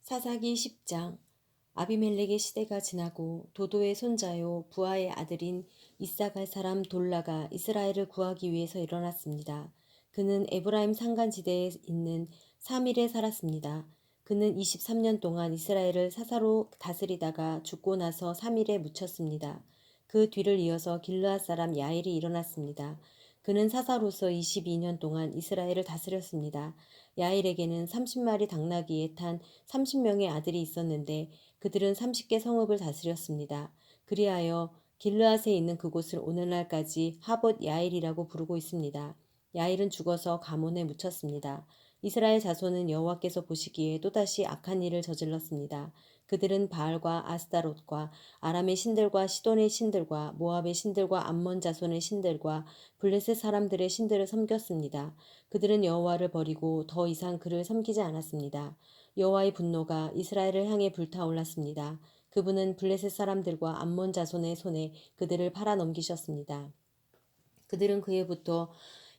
사사기 10장. 아비멜렉의 시대가 지나고 도도의 손자요 부하의 아들인 이사갈 사람 돌라가 이스라엘을 구하기 위해서 일어났습니다. 그는 에브라임 산간지대에 있는 사밀에 살았습니다. 그는 23년 동안 이스라엘을 사사로 다스리다가 죽고 나서 사밀에 묻혔습니다. 그 뒤를 이어서 길르앗 사람 야일이 일어났습니다. 그는 사사로서 22년 동안 이스라엘을 다스렸습니다. 야일에게는 30마리 당나귀에 탄 30명의 아들이 있었는데 그들은 30개 성읍을 다스렸습니다. 그리하여 길르앗에 있는 그곳을 오늘날까지 하봇 야일이라고 부르고 있습니다. 야일은 죽어서 가몬에 묻혔습니다. 이스라엘 자손은 여호와께서 보시기에 또다시 악한 일을 저질렀습니다. 그들은 바알과 아스타롯과 아람의 신들과 시돈의 신들과 모압의 신들과 암몬 자손의 신들과 블레셋 사람들의 신들을 섬겼습니다. 그들은 여호와를 버리고 더 이상 그를 섬기지 않았습니다. 여호와의 분노가 이스라엘을 향해 불타올랐습니다. 그분은 블레셋 사람들과 암몬 자손의 손에 그들을 팔아 넘기셨습니다. 그들은 그해부터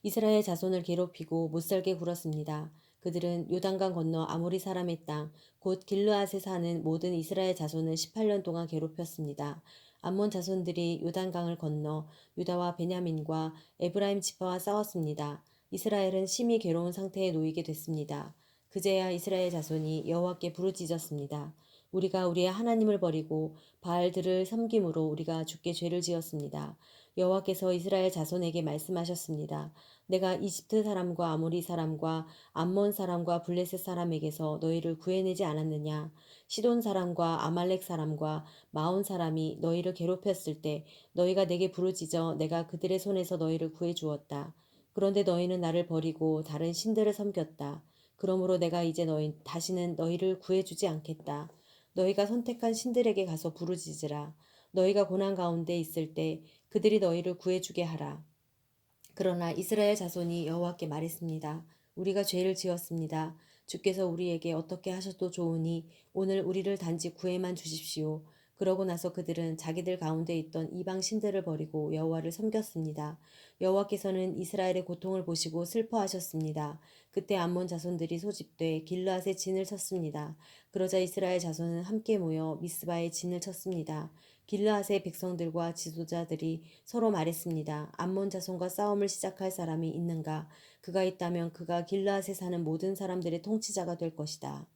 이스라엘 자손을 괴롭히고 못살게 굴었습니다. 그들은 요단강 건너 아모리 사람의 땅, 곧 길르앗에 사는 모든 이스라엘 자손을 18년 동안 괴롭혔습니다. 암몬 자손들이 요단강을 건너 유다와 베냐민과 에브라임 지파와 싸웠습니다. 이스라엘은 심히 괴로운 상태에 놓이게 됐습니다. 그제야 이스라엘 자손이 여호와께 부르짖었습니다. 우리가 우리의 하나님을 버리고 바알들을 섬김으로 우리가 주께 죄를 지었습니다. 여호와께서 이스라엘 자손에게 말씀하셨습니다. 내가 이집트 사람과 아모리 사람과 암몬 사람과 블레셋 사람에게서 너희를 구해내지 않았느냐? 시돈 사람과 아말렉 사람과 마온 사람이 너희를 괴롭혔을 때 너희가 내게 부르짖어 내가 그들의 손에서 너희를 구해주었다. 그런데 너희는 나를 버리고 다른 신들을 섬겼다. 그러므로 내가 이제 다시는 너희를 구해주지 않겠다. 너희가 선택한 신들에게 가서 부르짖으라. 너희가 고난 가운데 있을 때 그들이 너희를 구해주게 하라. 그러나 이스라엘 자손이 여호와께 말했습니다. 우리가 죄를 지었습니다. 주께서 우리에게 어떻게 하셔도 좋으니 오늘 우리를 단지 구해만 주십시오. 그러고 나서 그들은 자기들 가운데 있던 이방 신들을 버리고 여호와를 섬겼습니다. 여호와께서는 이스라엘의 고통을 보시고 슬퍼하셨습니다. 그때 암몬 자손들이 소집돼 길르앗에 진을 쳤습니다. 그러자 이스라엘 자손은 함께 모여 미스바에 진을 쳤습니다. 길르앗의 백성들과 지도자들이 서로 말했습니다. 암몬 자손과 싸움을 시작할 사람이 있는가? 그가 있다면 그가 길르앗에 사는 모든 사람들의 통치자가 될 것이다.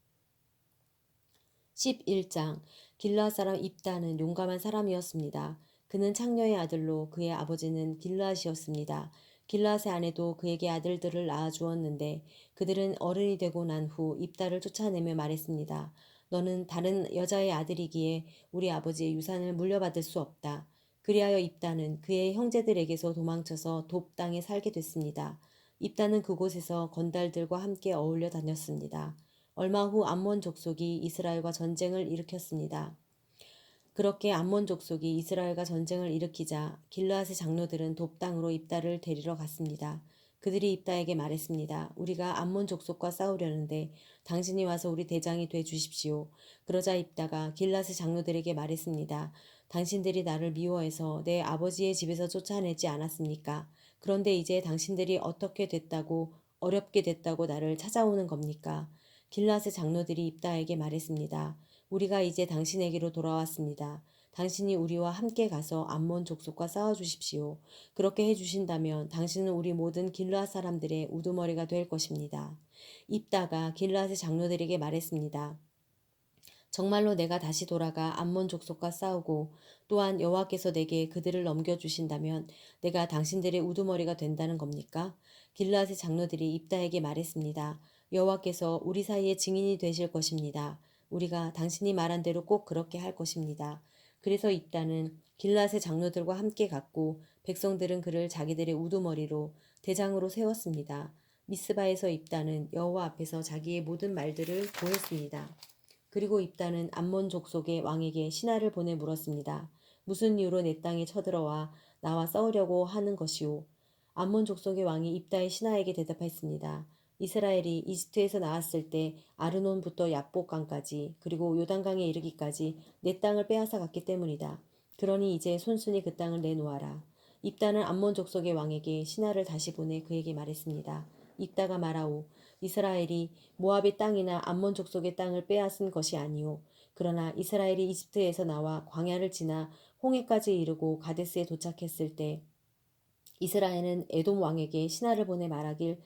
11장. 길르앗 사람 입다는 용감한 사람이었습니다. 그는 창녀의 아들로 그의 아버지는 길르앗이었습니다. 길르앗의 아내도 그에게 아들들을 낳아 주었는데 그들은 어른이 되고 난 후 입다를 쫓아내며 말했습니다. 너는 다른 여자의 아들이기에 우리 아버지의 유산을 물려받을 수 없다. 그리하여 입다는 그의 형제들에게서 도망쳐서 돕 땅에 살게 됐습니다. 입다는 그곳에서 건달들과 함께 어울려 다녔습니다. 얼마 후 암몬 족속이 이스라엘과 전쟁을 일으켰습니다. 그렇게 암몬 족속이 이스라엘과 전쟁을 일으키자 길르앗의 장로들은 돕 땅으로 입다를 데리러 갔습니다. 그들이 입다에게 말했습니다. 우리가 암몬 족속과 싸우려는데 당신이 와서 우리 대장이 돼 주십시오. 그러자 입다가 길르앗의 장로들에게 말했습니다. 당신들이 나를 미워해서 내 아버지의 집에서 쫓아내지 않았습니까? 그런데 이제 당신들이 어렵게 됐다고 나를 찾아오는 겁니까? 길르앗의 장로들이 입다에게 말했습니다. 우리가 이제 당신에게로 돌아왔습니다. 당신이 우리와 함께 가서 암몬 족속과 싸워 주십시오. 그렇게 해 주신다면 당신은 우리 모든 길르앗 사람들의 우두머리가 될 것입니다. 입다가 길르앗의 장로들에게 말했습니다. 정말로 내가 다시 돌아가 암몬 족속과 싸우고 또한 여호와께서 내게 그들을 넘겨주신다면 내가 당신들의 우두머리가 된다는 겁니까? 길르앗의 장로들이 입다에게 말했습니다. 여호와께서 우리 사이에 증인이 되실 것입니다. 우리가 당신이 말한 대로 꼭 그렇게 할 것입니다. 그래서 입다는 길르앗의 장로들과 함께 갔고 백성들은 그를 자기들의 우두머리로 대장으로 세웠습니다. 미스바에서 입다는 여호와 앞에서 자기의 모든 말들을 고했습니다. 그리고 입다는 암몬 족속의 왕에게 신하를 보내 물었습니다. 무슨 이유로 내 땅에 쳐들어와 나와 싸우려고 하는 것이오? 암몬 족속의 왕이 입다의 신하에게 대답했습니다. 이스라엘이 이집트에서 나왔을 때 아르논부터 야복강까지 그리고 요단강에 이르기까지 내 땅을 빼앗아 갔기 때문이다. 그러니 이제 손순이 그 땅을 내놓아라. 입다는 암몬 족속의 왕에게 신하를 다시 보내 그에게 말했습니다. 입다가 말하오. 이스라엘이 모압의 땅이나 암몬 족속의 땅을 빼앗은 것이 아니요 그러나 이스라엘이 이집트에서 나와 광야를 지나 홍해까지 이르고 가데스에 도착했을 때 이스라엘은 에돔 왕에게 신하를 보내 말하길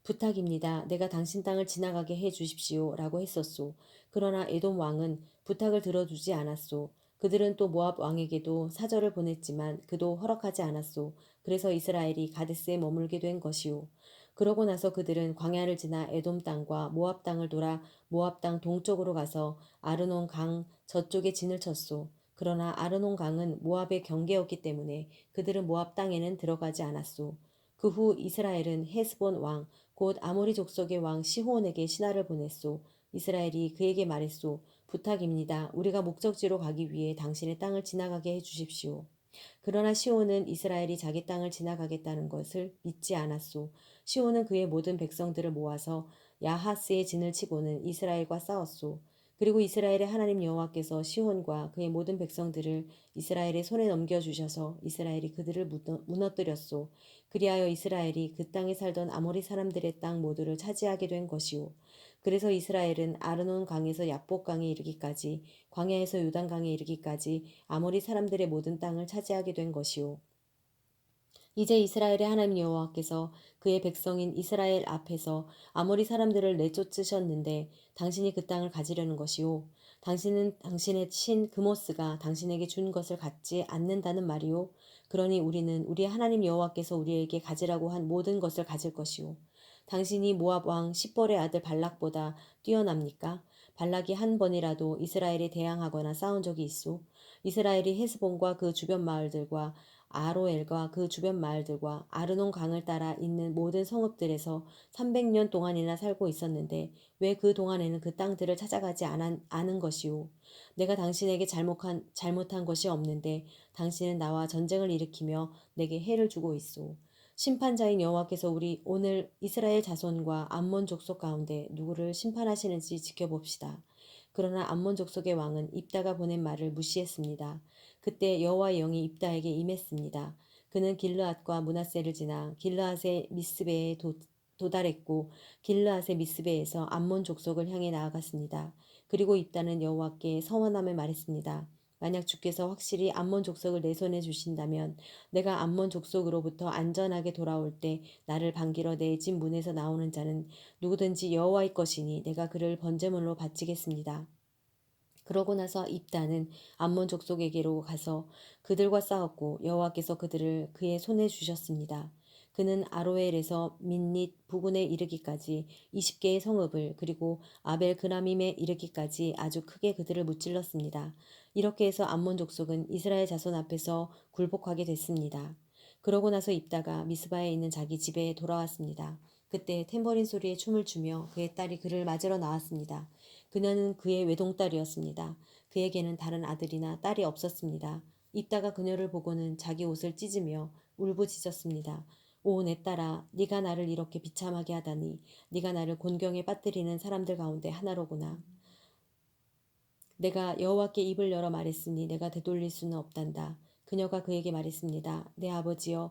부탁입니다. 내가 당신 땅을 지나가게 해 주십시오. 라고 했었소. 그러나 에돔 왕은 부탁을 들어주지 않았소. 그들은 또 모압 왕에게도 사절을 보냈지만 그도 허락하지 않았소. 그래서 이스라엘이 가데스에 머물게 된 것이오. 그러고 나서 그들은 광야를 지나 에돔 땅과 모압 땅을 돌아 모압 땅 동쪽으로 가서 아르논 강 저쪽에 진을 쳤소. 그러나 아르논 강은 모압의 경계였기 때문에 그들은 모압 땅에는 들어가지 않았소. 그 후 이스라엘은 헤스본 왕, 곧 아모리 족속의 왕 시호온에게 신하를 보냈소. 이스라엘이 그에게 말했소. 부탁입니다. 우리가 목적지로 가기 위해 당신의 땅을 지나가게 해 주십시오. 그러나 시온은 이스라엘이 자기 땅을 지나가겠다는 것을 믿지 않았소. 시온은 그의 모든 백성들을 모아서 야하스의 진을 치고는 이스라엘과 싸웠소. 그리고 이스라엘의 하나님 여호와께서 시온과 그의 모든 백성들을 이스라엘의 손에 넘겨주셔서 이스라엘이 그들을 무너뜨렸소. 그리하여 이스라엘이 그 땅에 살던 아모리 사람들의 땅 모두를 차지하게 된 것이오. 그래서 이스라엘은 아르논 강에서 야복 강에 이르기까지 광야에서 요단강에 이르기까지 아모리 사람들의 모든 땅을 차지하게 된 것이오. 이제 이스라엘의 하나님 여호와께서 그의 백성인 이스라엘 앞에서 아모리 사람들을 내쫓으셨는데 당신이 그 땅을 가지려는 것이오. 당신은 당신의 신 그모스가 당신에게 준 것을 갖지 않는다는 말이오. 그러니 우리는 우리 하나님 여호와께서 우리에게 가지라고 한 모든 것을 가질 것이오. 당신이 모압 왕 십볼의 아들 발락보다 뛰어납니까? 발락이 한 번이라도 이스라엘에 대항하거나 싸운 적이 있소. 이스라엘이 헤스본과 그 주변 마을들과 아로엘과 그 주변 마을들과 아르논 강을 따라 있는 모든 성읍들에서 300년 동안이나 살고 있었는데 왜 그 동안에는 그 땅들을 찾아가지 않은 것이오. 내가 당신에게 잘못한 것이 없는데 당신은 나와 전쟁을 일으키며 내게 해를 주고 있소. 심판자인 여호와께서 우리 오늘 이스라엘 자손과 암몬 족속 가운데 누구를 심판하시는지 지켜봅시다. 그러나 암몬 족속의 왕은 입다가 보낸 말을 무시했습니다. 그때 여호와의 영이 입다에게 임했습니다. 그는 길르앗과 므낫세를 지나 길르앗의 미스베에 도달했고 길르앗의 미스베에서 암몬 족속을 향해 나아갔습니다. 그리고 입다는 여호와께 서원함을 말했습니다. 만약 주께서 확실히 암몬 족속을 내 손에 주신다면 내가 암몬 족속으로부터 안전하게 돌아올 때 나를 반기러 내 집 문에서 나오는 자는 누구든지 여호와의 것이니 내가 그를 번제물로 바치겠습니다. 그러고 나서 입다는 암몬 족속에게로 가서 그들과 싸웠고 여호와께서 그들을 그의 손에 주셨습니다. 그는 아로엘에서 민닛 부근에 이르기까지 20개의 성읍을 그리고 아벨 그라밈에 이르기까지 아주 크게 그들을 무찔렀습니다. 이렇게 해서 암몬 족속은 이스라엘 자손 앞에서 굴복하게 됐습니다. 그러고 나서 입다가 미스바에 있는 자기 집에 돌아왔습니다. 그때 탬버린 소리에 춤을 추며 그의 딸이 그를 맞으러 나왔습니다. 그녀는 그의 외동딸이었습니다. 그에게는 다른 아들이나 딸이 없었습니다. 입다가 그녀를 보고는 자기 옷을 찢으며 울부짖었습니다. 오, 내 딸아, 네가 나를 이렇게 비참하게 하다니. 네가 나를 곤경에 빠뜨리는 사람들 가운데 하나로구나. 내가 여호와께 입을 열어 말했으니 내가 되돌릴 수는 없단다. 그녀가 그에게 말했습니다. 내 아버지여,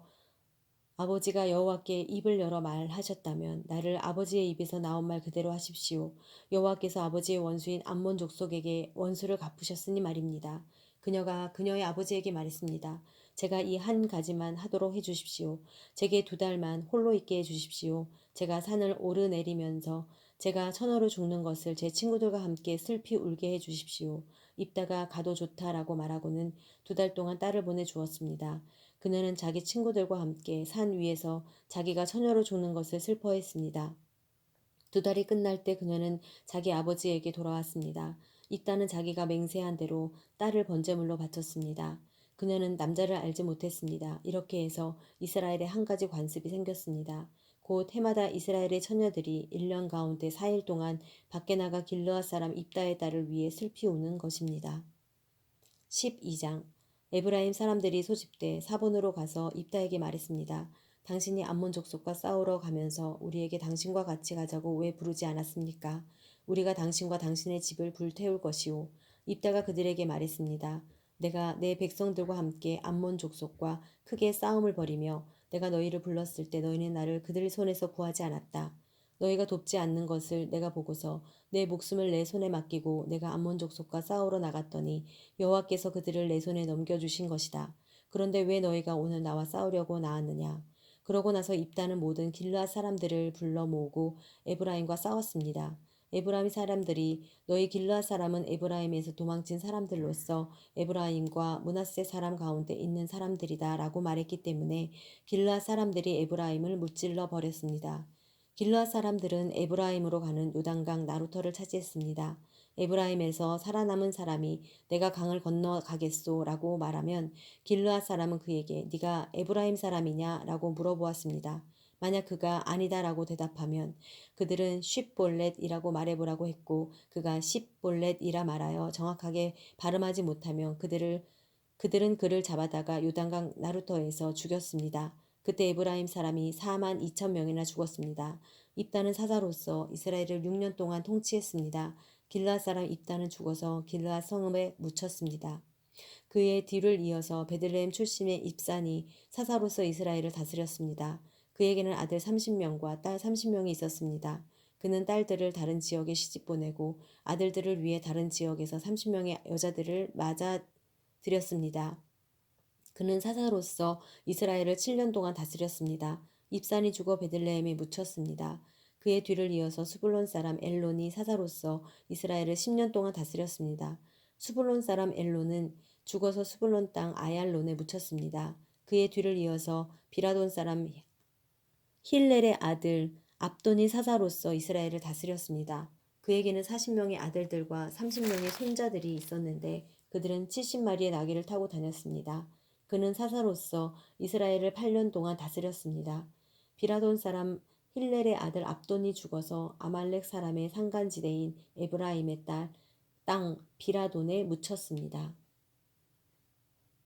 아버지가 여호와께 입을 열어 말하셨다면 나를 아버지의 입에서 나온 말 그대로 하십시오. 여호와께서 아버지의 원수인 암몬 족속에게 원수를 갚으셨으니 말입니다. 그녀가 그녀의 아버지에게 말했습니다. 제가 이 한 가지만 하도록 해주십시오. 제게 2달만 홀로 있게 해주십시오. 제가 산을 오르내리면서 제가 천어로 죽는 것을 제 친구들과 함께 슬피 울게 해주십시오. 입다가 가도 좋다라고 말하고는 2달 동안 딸을 보내주었습니다. 그녀는 자기 친구들과 함께 산 위에서 자기가 처녀로 죽는 것을 슬퍼했습니다. 2달이 끝날 때 그녀는 자기 아버지에게 돌아왔습니다. 입다는 자기가 맹세한 대로 딸을 번제물로 바쳤습니다. 그녀는 남자를 알지 못했습니다. 이렇게 해서 이스라엘에 한 가지 관습이 생겼습니다. 곧 해마다 이스라엘의 처녀들이 1년 가운데 4일 동안 밖에 나가 길르앗 사람 입다의 딸을 위해 슬피 우는 것입니다. 12장 에브라임 사람들이 소집돼 사본으로 가서 입다에게 말했습니다. 당신이 암몬 족속과 싸우러 가면서 우리에게 당신과 같이 가자고 왜 부르지 않았습니까? 우리가 당신과 당신의 집을 불태울 것이오. 입다가 그들에게 말했습니다. 내가 내 백성들과 함께 암몬 족속과 크게 싸움을 벌이며 내가 너희를 불렀을 때 너희는 나를 그들 손에서 구하지 않았다. 너희가 돕지 않는 것을 내가 보고서 내 목숨을 내 손에 맡기고 내가 암몬 족속과 싸우러 나갔더니 여호와께서 그들을 내 손에 넘겨주신 것이다. 그런데 왜 너희가 오늘 나와 싸우려고 나왔느냐? 그러고 나서 입다는 모든 길르앗 사람들을 불러 모으고 에브라임과 싸웠습니다. 에브라임 사람들이 너희 길르앗 사람은 에브라임에서 도망친 사람들로서 에브라임과 므낫세 사람 가운데 있는 사람들이다 라고 말했기 때문에 길르앗 사람들이 에브라임을 무찔러 버렸습니다. 길르앗 사람들은 에브라임으로 가는 요단강 나루터를 차지했습니다. 에브라임에서 살아남은 사람이 내가 강을 건너가겠소 라고 말하면 길르앗 사람은 그에게 네가 에브라임 사람이냐 라고 물어보았습니다. 만약 그가 아니다라고 대답하면 그들은 쉽볼렛이라고 말해보라고 했고 그가 십볼렛이라 말하여 정확하게 발음하지 못하면 그들은 그를 잡아다가 요단강 나루터에서 죽였습니다. 그때 에브라임 사람이 4만 2천 명이나 죽었습니다. 입다는 사사로서 이스라엘을 6년 동안 통치했습니다. 길르앗 사람 입다는 죽어서 길르앗 성읍에 묻혔습니다. 그의 뒤를 이어서 베들레헴 출신의 입산이 사사로서 이스라엘을 다스렸습니다. 그에게는 아들 30명과 딸 30명이 있었습니다. 그는 딸들을 다른 지역에 시집 보내고 아들들을 위해 다른 지역에서 30명의 여자들을 맞아 들였습니다. 그는 사사로서 이스라엘을 7년 동안 다스렸습니다. 입산이 죽어 베들레헴에 묻혔습니다. 그의 뒤를 이어서 수불론 사람 엘론이 사사로서 이스라엘을 10년 동안 다스렸습니다. 수불론 사람 엘론은 죽어서 수불론 땅 아얄론에 묻혔습니다. 그의 뒤를 이어서 비라돈 사람 힐렐의 아들 압돈이 사사로서 이스라엘을 다스렸습니다. 그에게는 40명의 아들들과 30명의 손자들이 있었는데 그들은 70마리의 나귀를 타고 다녔습니다. 그는 사사로서 이스라엘을 8년 동안 다스렸습니다. 비라돈 사람 힐렐의 아들 압돈이 죽어서 아말렉 사람의 산간지대인 에브라임의 땅 비라돈에 묻혔습니다.